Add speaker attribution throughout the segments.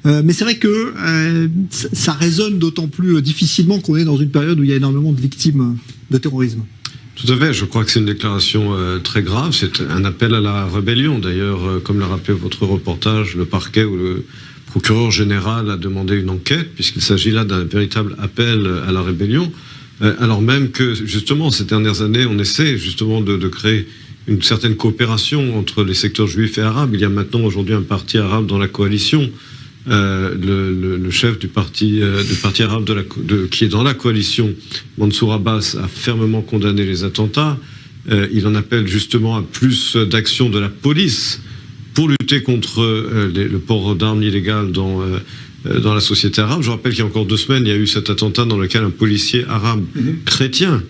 Speaker 1: Mais c'est vrai que ça résonne d'autant plus difficilement qu'on est dans une période où il y a énormément de victimes de terrorisme.
Speaker 2: Tout à fait, je crois que c'est une déclaration très grave, c'est un appel à la rébellion. D'ailleurs, comme l'a rappelé votre reportage, le parquet ou le procureur général a demandé une enquête, puisqu'il s'agit là d'un véritable appel à la rébellion, alors même que, justement, ces dernières années, on essaie justement de créer une certaine coopération entre les secteurs juifs et arabes. Il y a maintenant aujourd'hui un parti arabe dans la coalition. Le chef du parti arabe qui est dans la coalition, Mansour Abbas, a fermement condamné les attentats. Il en appelle justement à plus d'actions de la police pour lutter contre le port d'armes illégales dans la société arabe. Je rappelle qu'il y a encore 2 semaines, il y a eu cet attentat dans lequel un policier arabe chrétien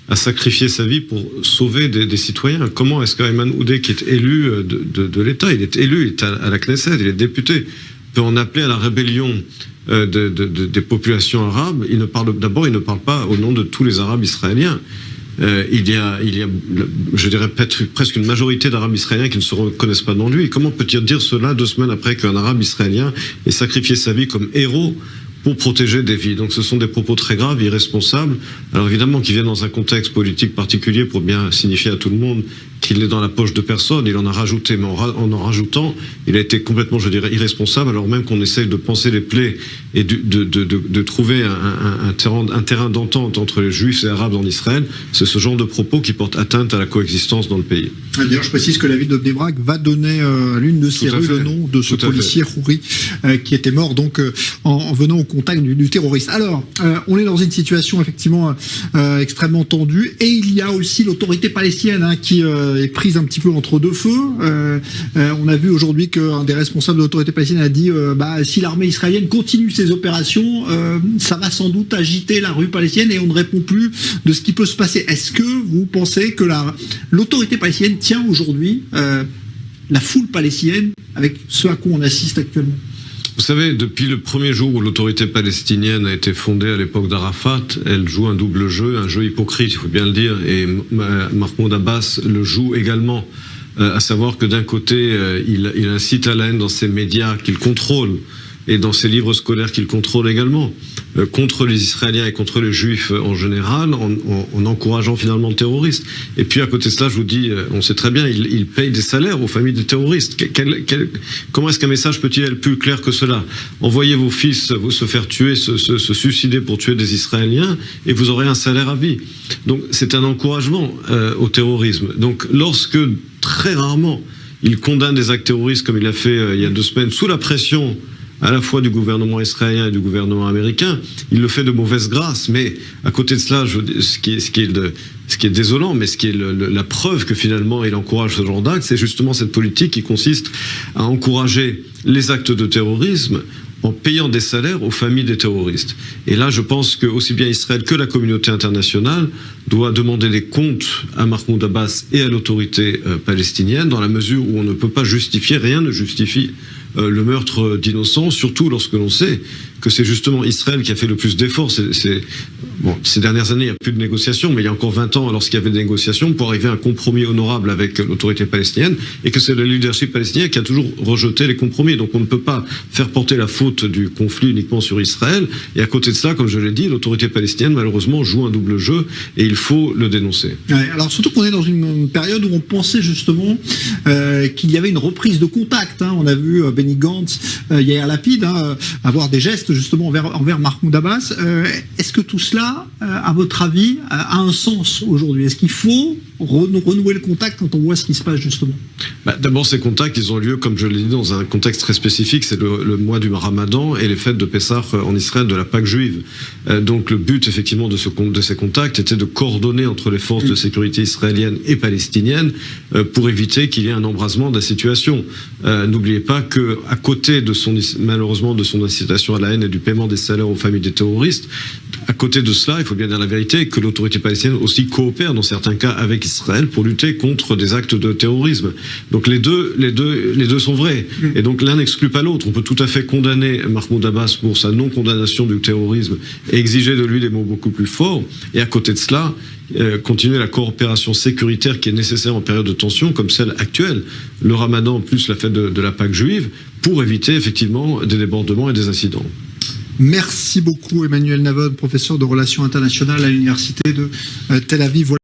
Speaker 2: a sacrifié sa vie pour sauver des citoyens. Comment est-ce qu'Ayman Oudeh, qui est élu de l'État, il est élu, il est à la Knesset, il est député, peut en appeler à la rébellion des populations arabes? Il ne parle pas au nom de tous les Arabes israéliens. Il y a, je dirais, presque une majorité d'Arabes israéliens qui ne se reconnaissent pas dans lui. Comment peut-il dire cela 2 semaines après qu'un Arabe israélien ait sacrifié sa vie comme héros pour protéger des vies? Donc ce sont des propos très graves, irresponsables. Alors évidemment qu'ils viennent dans un contexte politique particulier pour bien signifier à tout le monde qu'il est dans la poche de personne. Il en a rajouté, mais en rajoutant, il a été complètement, je dirais, irresponsable, alors même qu'on essaye de penser les plaies et de trouver un terrain d'entente entre les Juifs et les Arabes en Israël. C'est ce genre de propos qui portent atteinte à la coexistence dans le pays.
Speaker 1: D'ailleurs, je précise que la ville de Bnei Brak va donner à l'une de ses rues le nom de ce policier Khouri qui était mort donc en venant au contact du terroriste. Alors, on est dans une situation effectivement extrêmement tendue, et il y a aussi l'autorité palestinienne qui est prise un petit peu entre deux feux. On a vu aujourd'hui qu'un des responsables de l'autorité palestinienne a dit si l'armée israélienne continue ses opérations, ça va sans doute agiter la rue palestinienne et on ne répond plus de ce qui peut se passer. Est-ce que vous pensez que l'autorité palestinienne tient aujourd'hui la foule palestinienne avec ce à quoi on assiste actuellement?
Speaker 2: Vous savez, depuis le premier jour où l'autorité palestinienne a été fondée à l'époque d'Arafat, elle joue un double jeu, un jeu hypocrite, il faut bien le dire, et Mahmoud Abbas le joue également, à savoir que d'un côté, il incite à la haine dans ses médias qu'il contrôle, et dans ses livres scolaires qu'il contrôle également, contre les Israéliens et contre les Juifs en général, en encourageant finalement le terroriste. Et puis à côté de cela, je vous dis, on sait très bien, il paye des salaires aux familles des terroristes. Comment est-ce qu'un message peut-il être plus clair que cela? Envoyez vos fils se faire tuer, se suicider pour tuer des Israéliens, et vous aurez un salaire à vie. Donc c'est un encouragement au terrorisme. Donc lorsque, très rarement, il condamne des actes terroristes, comme il a fait il y a 2 semaines, sous la pression à la fois du gouvernement israélien et du gouvernement américain, il le fait de mauvaise grâce. Mais à côté de cela, ce qui est désolant, mais ce qui est la preuve que finalement il encourage ce genre d'actes, c'est justement cette politique qui consiste à encourager les actes de terrorisme en payant des salaires aux familles des terroristes. Et là, je pense que aussi bien Israël que la communauté internationale doit demander des comptes à Mahmoud Abbas et à l'autorité palestinienne, dans la mesure où on ne peut pas justifier, rien ne justifie le meurtre d'innocents, surtout lorsque l'on sait que c'est justement Israël qui a fait le plus d'efforts. Ces dernières années, il n'y a plus de négociations, mais il y a encore 20 ans, lorsqu'il y avait des négociations, pour arriver à un compromis honorable avec l'autorité palestinienne, et que c'est le leadership palestinien qui a toujours rejeté les compromis. Donc on ne peut pas faire porter la faute du conflit uniquement sur Israël. Et à côté de ça, comme je l'ai dit, l'autorité palestinienne, malheureusement, joue un double jeu, et il faut le dénoncer.
Speaker 1: Ouais, alors surtout qu'on est dans une période où on pensait justement qu'il y avait une reprise de contact. On a vu Benny Gantz, Yair Lapid, avoir des gestes justement envers Mahmoud Abbas. Est-ce que tout cela, à votre avis, a un sens aujourd'hui? Est-ce qu'il faut renouer le contact quand on voit ce qui se passe justement?
Speaker 2: D'abord, ces contacts, ils ont lieu, comme je l'ai dit, dans un contexte très spécifique, c'est le mois du Ramadan et les fêtes de Pessah en Israël, de la Pâque juive. Donc le but, effectivement, de ces contacts était de coordonner entre les forces de sécurité israéliennes et palestiniennes pour éviter qu'il y ait un embrasement de la situation. N'oubliez pas que, à côté malheureusement de son incitation à la haine et du paiement des salaires aux familles des terroristes, à côté de cela, il faut bien dire la vérité, que l'autorité palestinienne aussi coopère dans certains cas avec Israël pour lutter contre des actes de terrorisme. Donc les deux sont vrais. Et donc l'un n'exclut pas l'autre. On peut tout à fait condamner Mahmoud Abbas pour sa non-condamnation du terrorisme et exiger de lui des mots beaucoup plus forts. Et à côté de cela, continuer la coopération sécuritaire qui est nécessaire en période de tension comme celle actuelle, le Ramadan plus la fête de la Pâque juive, pour éviter effectivement des débordements et des incidents.
Speaker 1: Merci beaucoup Emmanuel Navon, professeur de relations internationales à l'université de Tel Aviv.